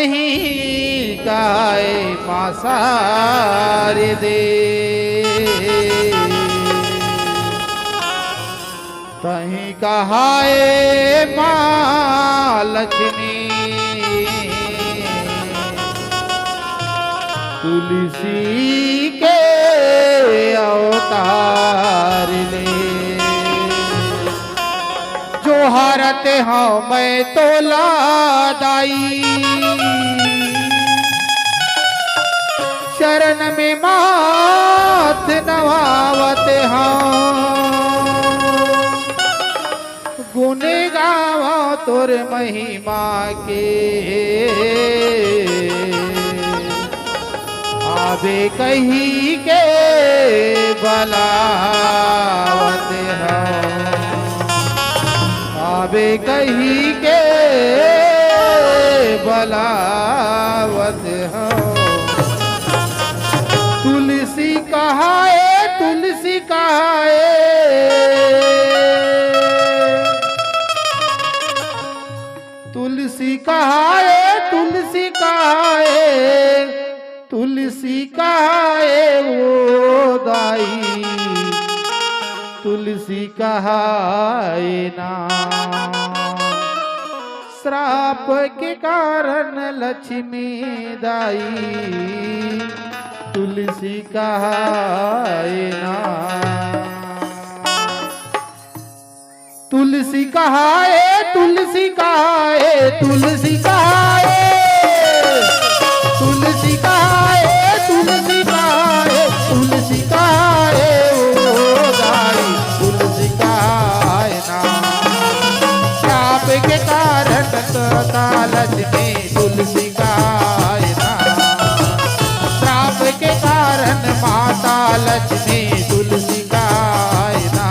तहीं काए पासार दे, तहीं कहाए माँ लक्ष्मी तुलसी के अवतार ले। जो हारते हाँ मैं तो लादाई, शरण में माथ नवावते हाँ, गुने गावा तोर महिमा के, आबे कही के बलावत हो, आबे कही के बलावत हो। तुलसी कहाए, तुलसी कहाए, तुलसी कहाए, तुलसी कहाए, तुलसी कहाए वो दाई, तुलसी कहाए ना। श्राप के कारण लक्ष्मी दाई, तुलसी कहाए ना। तुलसी कहाए, तुलसी कहाए, तुलसी कहाए, तुलसी कहाए, तुलसी कहाए, तुलसी कहाए ओ दाई, तुलसी कहाए ना। श्राप के कारण लक्ष्मी तुलसी कहाए ना, श्राप के कारण माता लक्ष्मी तुलसी कहाए ना।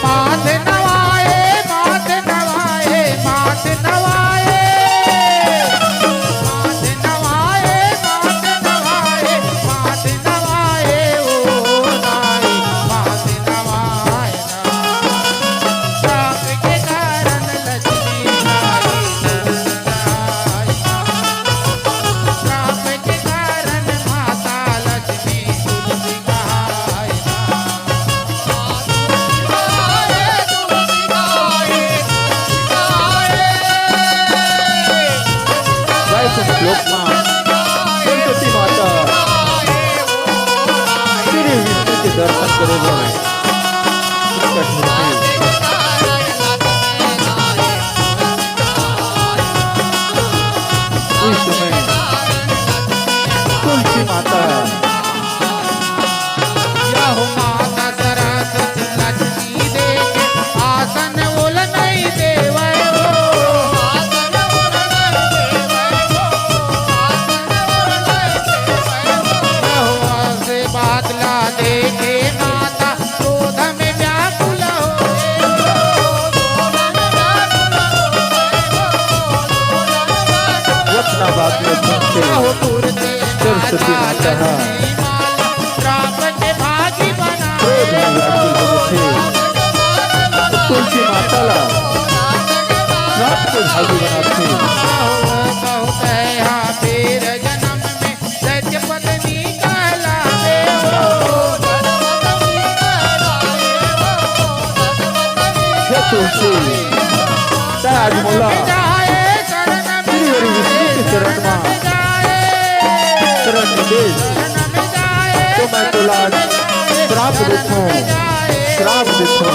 माथे नवाए माथे नवाए माथे नवाए माथे नवाए माथे नवाए माथे नवाए ओ नाई माथे नवाए श्राप के कारण लक्ष्मी आई श्राप के कारण माता लक्ष्मी तुलसी गाय श्लोक में सरस्वती माता श्री विष्णु के दर्शन करे उस समय तुलसी माता यहो माता सरस्वती लक्ष्मी देखे आसन बोल नहीं देवै हो आसन बोल नहीं देवै हो आसन बोल नहीं देवै हो यहो से बादला देखे माता क्रोध में व्याकुल होए हो क्रोध में व्याकुल होए हो रत्ना बात में सुनते यहो तुरते सरस्वती माता श्राप के भागी बना क्रोध में व्याकुल हो थे तुलसी माता ला श्राप के भागी बनाते फिर जन्म में दैत्य पत्नी कहलावे हो हे तुलसी ताज मोला जाए शरण श्री हरि विष्णु के चरण में शरण निवेश तो मैं तुला श्राप देता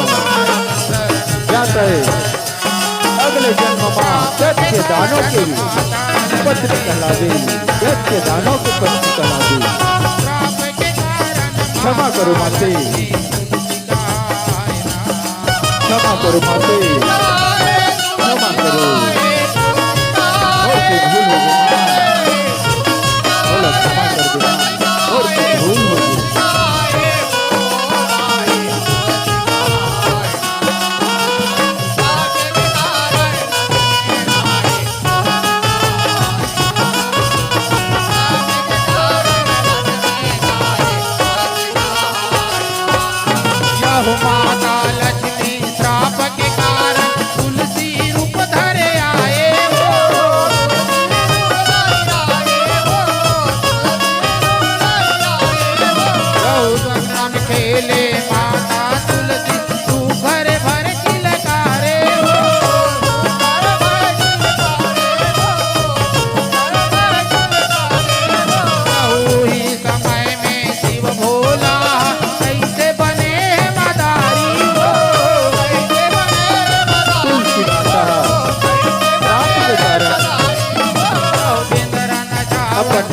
जाता है अगले जन्म में दैत्य के दानों के पत्नी कहलावे दैत्य के दानों के पत्नी कहलावे क्षमा करो माते क्षमा करो माते क्षमा करो और कोई भूल हो गई बोला क्षमा कर देना और कोई भूल हो गई यहो माता लक्ष्मी श्राप के कारण तुलसी रूप धरे आए हो गौरम खेले माता तुलसी तू घर भर की लकारे हो ही समय में शिव भोला कैसे बने हैं मदारी हो कैसे बने हैं तुलसी माता श्राप के कारण अपन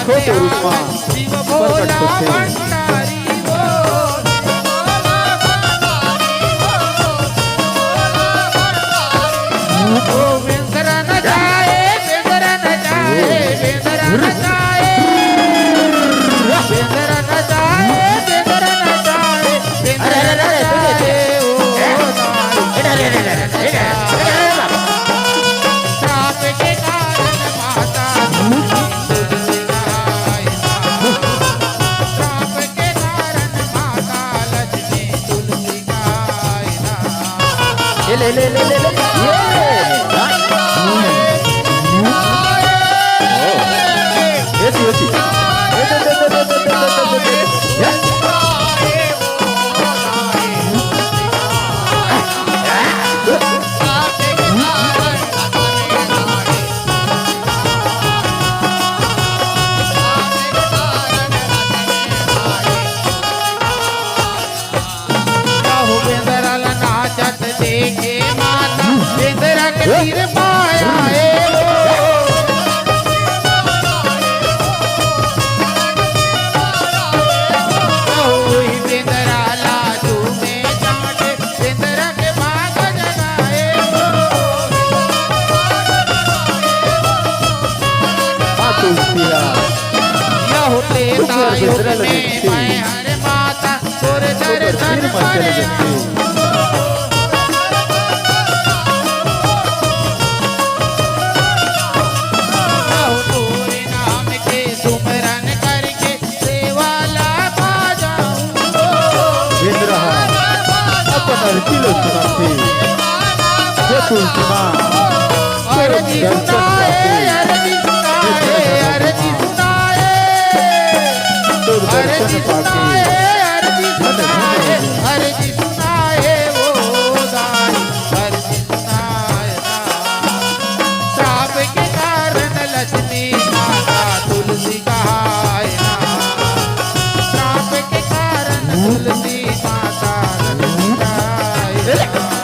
छोटे रूप में शिव प्रकट भोला होते हैं। भंडारी हो गोविंद रन जाए बिंदर न जाए बिंदर न जाए बिंदर न जाए बिंदर न जाए बिंदर न जाए श्राप के कारण माता तुलसी गाय श्राप के कारण माता लक्ष्मी तुलसी गाय ले ले ले ले ले ऐसी ऐसी नाचत देखे माता बिंदरा के तीर पाया बिंदरा लाजू में चाटे बिंदरा के भाग जगाए यह तेता युग में मैं हर माता सुर दर्शन तुलसीले सुनाती हे तुलसी माँ अर्जी सुनाए अर्जी सुनाए अर्जी सुनाए तेरे दर्शन अर्जी पाके सुनाए अर्जी सुनाए वो दाई अर्जी सुनाए श्राप के कारण लक्ष्मी माता तुलसी कहाए श्राप के कारण तुलसी माता लक्ष्मी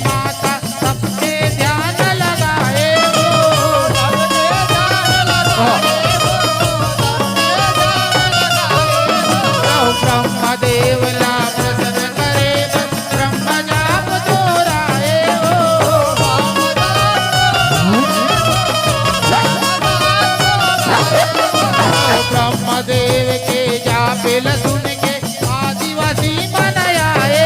माता सबके ध्यान लगाए ब्रह्मदेव ला प्रसन्न करे ब्रह्म जाप दोहराए ब्रह्मदेव के जापिल सुन के आदिवासी मनाए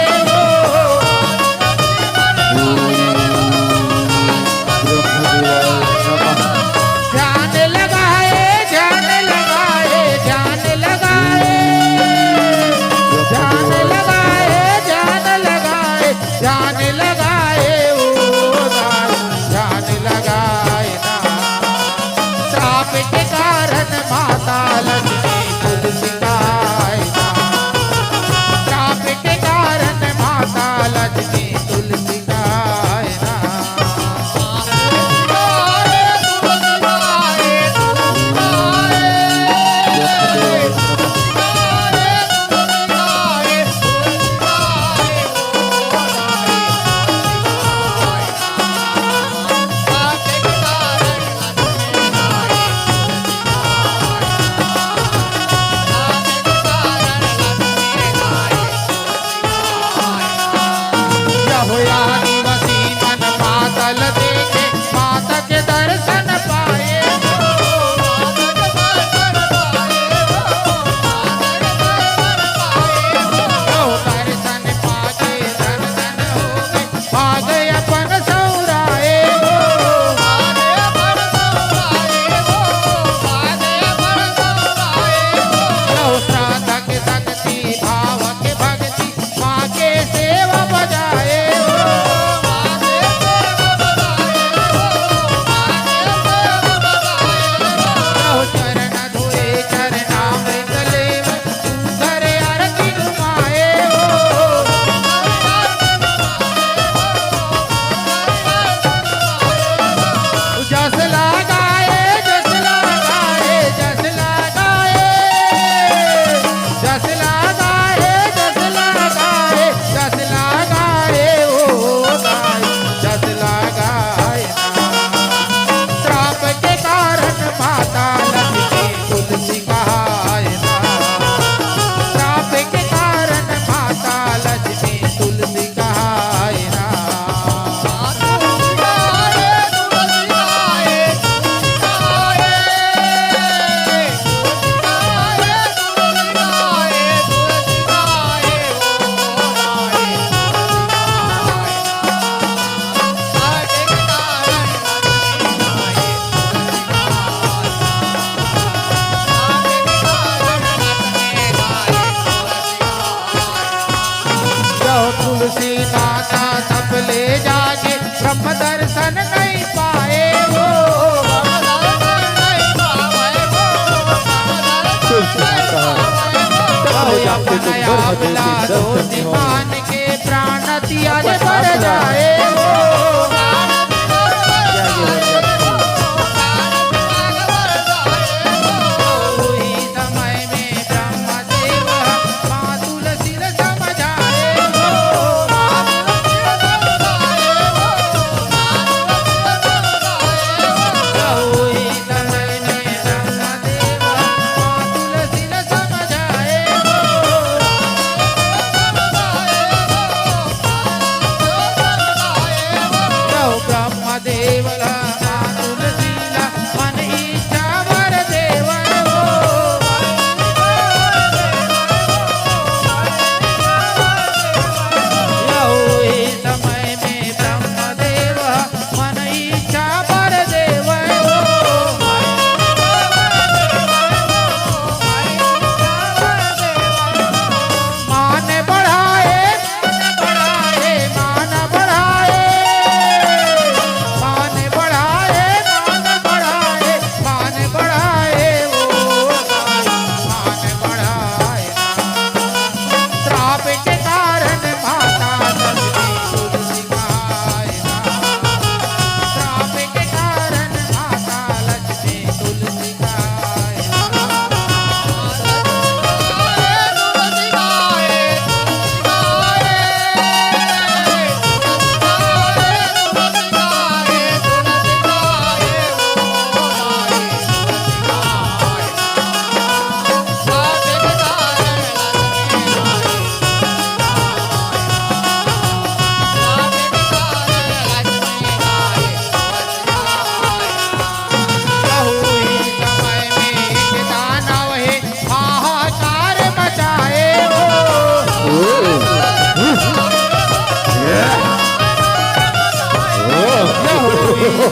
ध्यान लगाए ध्यान लगाए ध्यान लगाए ध्यान लगाए ध्यान लगाए ध्यान लगाए ओ ध्यान लगाए ना श्राप के कारण माता लक्ष्मी तुलसी गाए ना श्राप के कारण माता लक्ष्मी तुलसी गाए ना आदिवासी मन मातल देखे माता के दर्शन पाए दर्शन पाके धन धन हो गए भाग अपन सौराए श्राद्ध के शक्ति भाव के भक्ति माँ के सेवा बजाए चरण धोए चरणामृत लेव सुंदर आरती घुमाए जस लगाए जस लगाए जस लगाए जस लगाए जस लगाए जस लगाए ओ गाय जस लगाए श्राप के कारण माता लक्ष्मी तुलसी कहाए ना श्राप के कारण माता लक्ष्मी तुलसी कहाए ना तुलसी माता सब ले जाके ब्रह्म दर्शन नहीं पाए वो तुलसी माता अपना दोषी मान के प्राण त्याग पर जाए वो वही समय में ब्रह्मदेव माँ तुलसी समझाए वो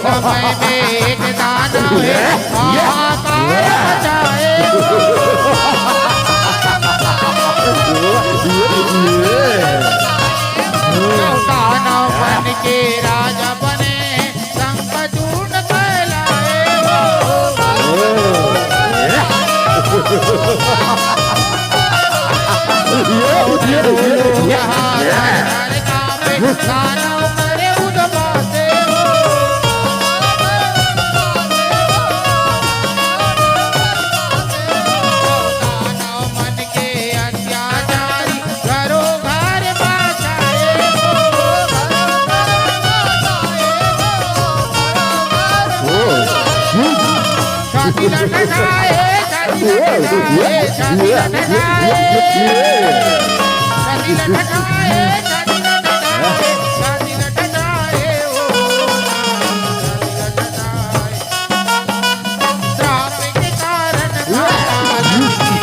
समय में एक दानव है हाहाकार मचाए दानव बन के राजा बने संग चूर्ण कहलाए दानव करे उदबासे दानव मन के अत्याचारी घरों घर बचाए छाती लटकाए छाती लटकाए छाती लटकाए छाती लटकाए छाती लटकाए छाती लटकाए ओ छाती लटकाए श्राप के कारण माता लक्ष्मी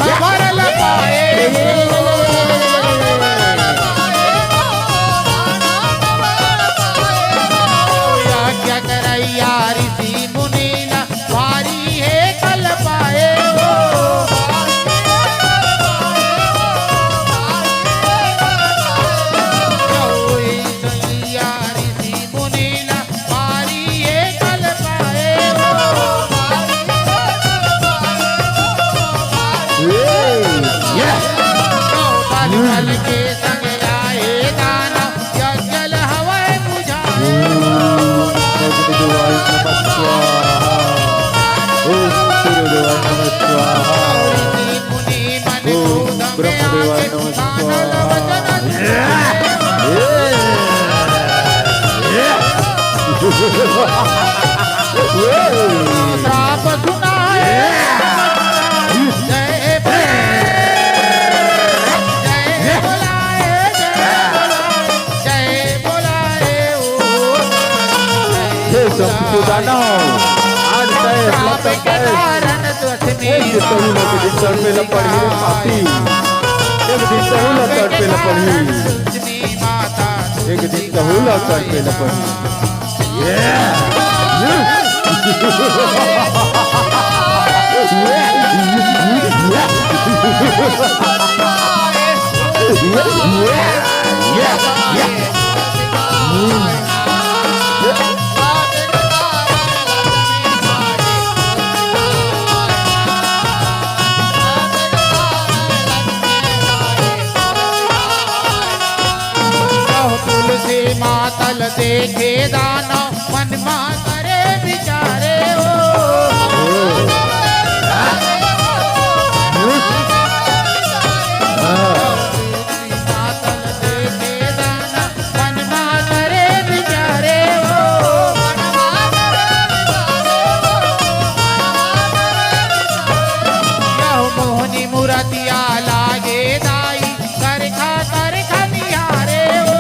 खबर लगाए क्या करैया ऋषि मुनीला भारी है कल पाए ऋषि मुनीला भारी है कल पाए बल के संग लाए दाना जल हवाए बुझाए मुनि मन क्रोध में आके कानल वचन श्राप सुनाए जय बोलाए जय बोलाए ओ श्राप के कारण माता एक दिन कहूला कर पे लपड़ी तुलसी मातल देखे दानव मन मा करे विचारे हो मातल देखे दानव मन मा करे विचारे हो मोहनी मुरतिया लागे दाई करखा करखा निहारे हो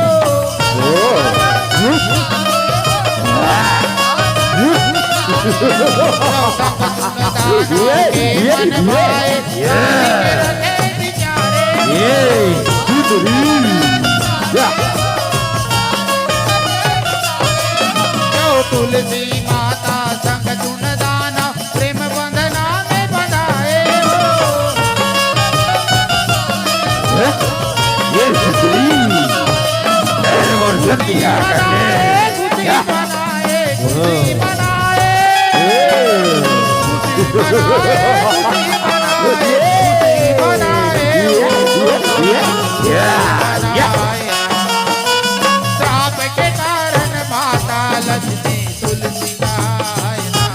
तुलसी माता संग चुन दाना प्रेम बंधना में बंधाए श्राप के कारण माता लक्ष्मी तुलसी गायना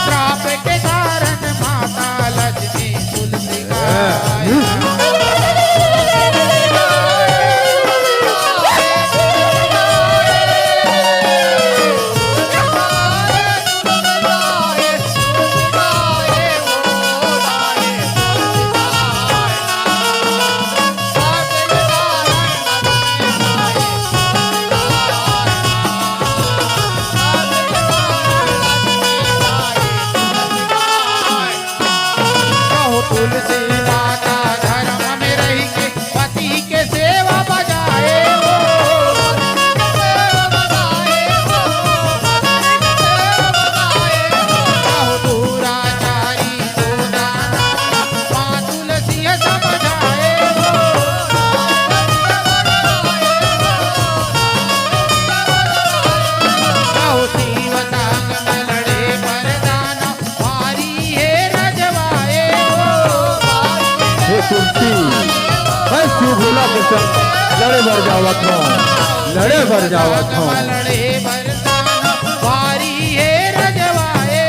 श्राप के कारण माता लक्ष्मी तुलसी मैं शिव भोला के संग लड़े भर जावत हूँ, लड़े भर जावत हूँ। लड़े बरसाना वारी है रजवाए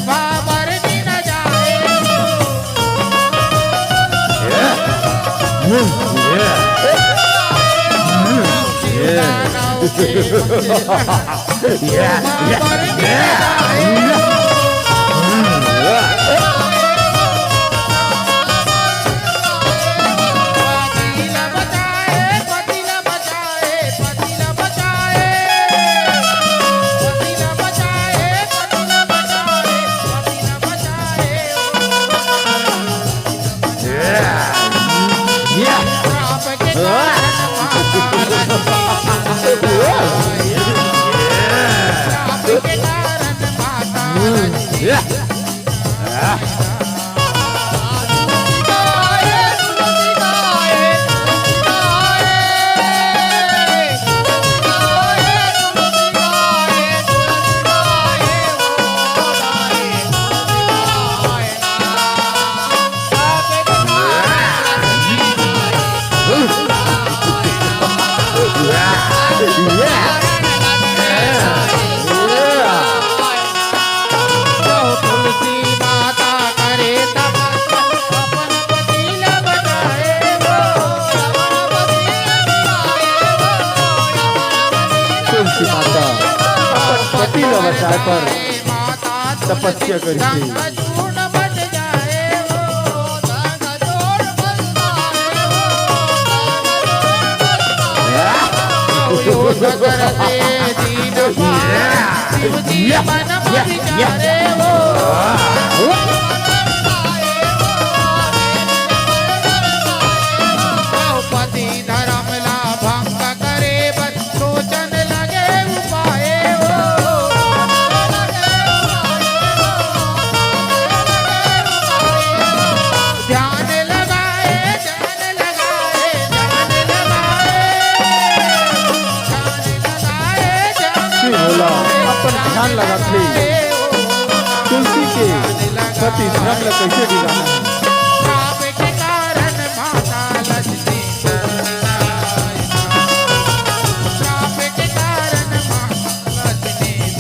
बाबर जी न जाए बाबर जी न पतीला बचाए पतीला बचाए पतीला बचाए पतीला बचाए पतीला बचाए पतीला बचाए आप के कारण आप के कारण माता तुलसी माता करे तपस्या अपन पतीला बचाए तुलसी माता अपन पति न बचाए पर माता तपस्या करी थी। चूर्ण बच जाए करते दीन शिव जी मन विचारे पति धर्म ला भंग करे बस सोचन लगे उपाय ध्यान लगाए ध्यान लगाए ध्यान लगाए शिव भोला अपन ध्यान लगा थे तुलसी के पति धर्म ला कैसे बिगाड़ा है। पाप के कारण माता लक्ष्मी पाप के कारण माता लक्ष्मी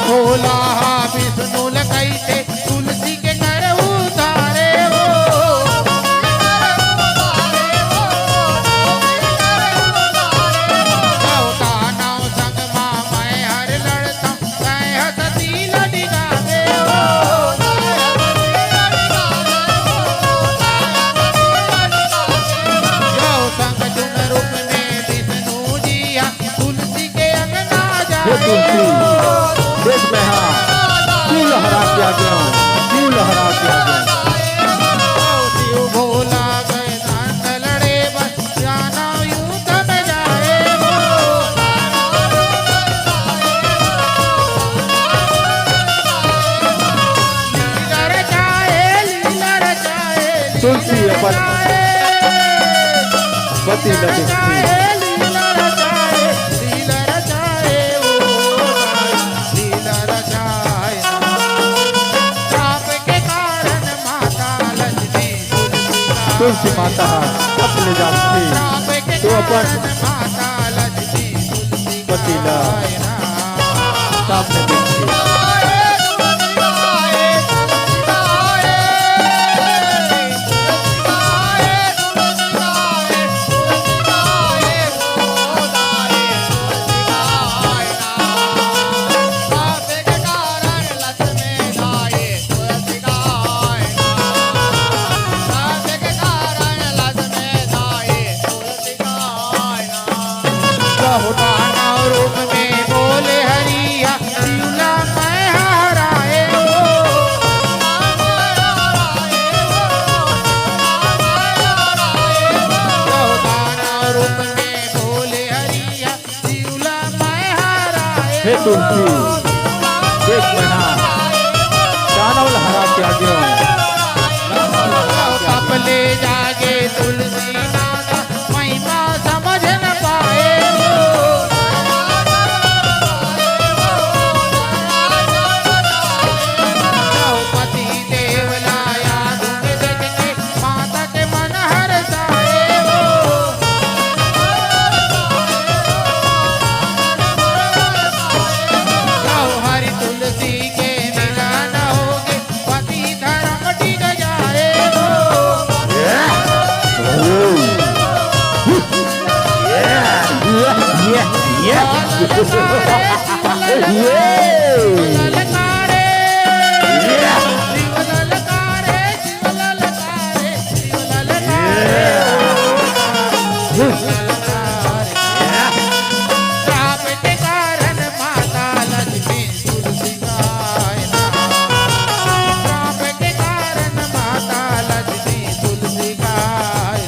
भोला विष्णु कैसे तुलसी के कर उतारे हो नाव संग माँ मैं हर लड़ता मैं हसती लड़िगावे हो संग चुन रूप में विष्णु जी तुलसी के अंगना हे जाए तुलसी देख मैं हाँ क्यों लहरा के आ गया हूँ, क्यों लहरा के आ गया हूँ। शिव भोला गए नंद लड़े बस जाना युद्ध में जाए लीला रचाए तुलसी अपन पति न देखती लीला रचाए ओ लीला रचाए पाप के कारण माता लक्ष्मी तुलसी माता अपने जाती तो अपन माता लक्ष्मी पति ला सामने देखती। रूप में हे तुलसी देख मना दानव हरा त्याग्यो कपले जागे तुलसी नाना महिमा समझ न पाए पति देव लाया दुख देख के माता के मन हर्षाए हरि तुलसी के मिलन होगे पति धर्म टिक जाए ललकारे शिव ललकारे शिव ललकारे शिव ललकारे श्राप के कारण माता लक्ष्मी तुलसी गाय ना श्राप के कारण माता लक्ष्मी तुलसी गाय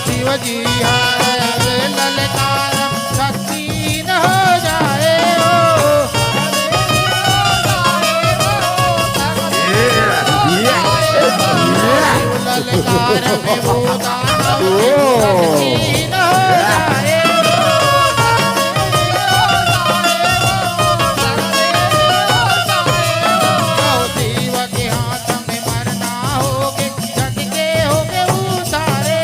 शिवजी है ललकार शक्ति न हो जाए ललकार में वो दानव शक्ति न हो जाए शिव के हाथ में मरना होगे जग के होगे उतारे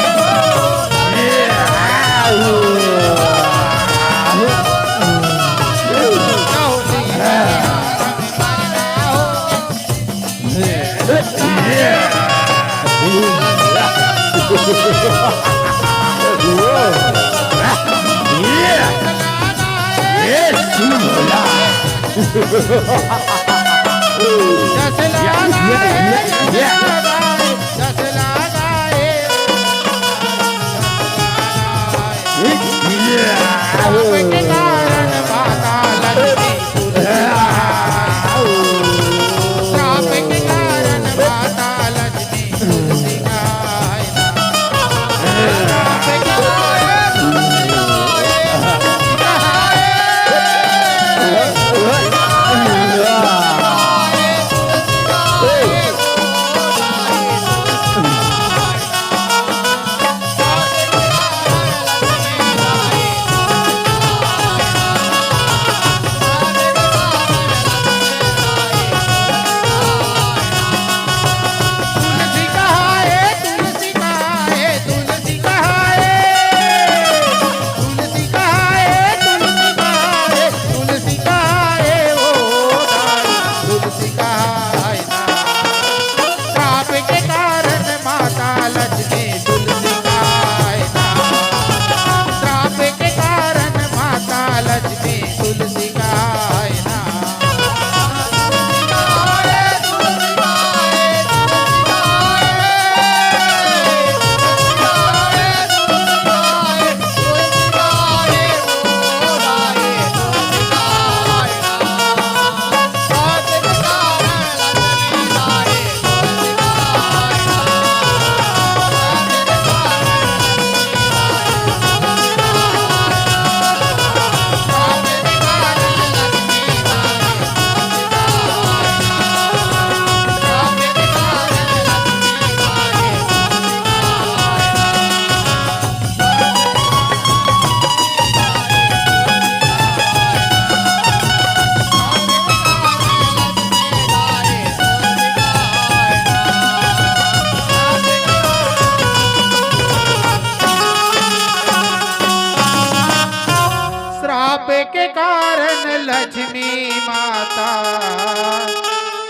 के कारण लक्ष्मी माता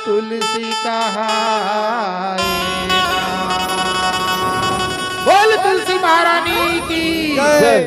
तुलसी कहाए। बोल तुलसी महारानी की जय।